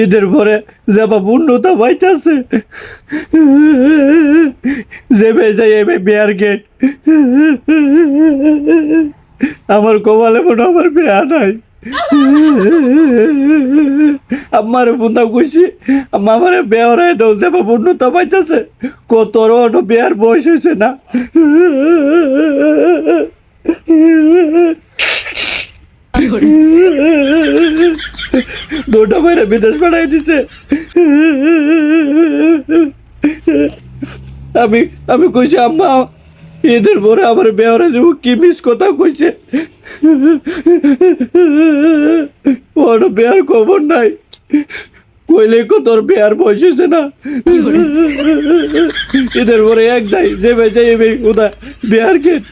ঈদের পরে যাবা পূর্ণতা পাইতেছে, যাবে যাই এবে বিয়ার গেট, আমার কপালে মনে আমার বিয়া নাই। আমার বন্ধা কইছি আমার বিয়া হরাই দাও, যাবা পূর্ণতা পাইতেছে, কত বিয়ার বয়স হয়েছে না। দুটা বাইরে বিদেশ পাঠাই দিছে। আমি আমি কইছি আম্মা ঈদের পরে আমার বেয়ারে দেবো, কি মিস কথা কইছে, ওর বেয়ার খবর নাই, কইলে কো তোর বেয়ার বয়স হয়েছে না। ঈদের পরে এক যাই যাবে যাইবে ওদা বেয়ার গেট।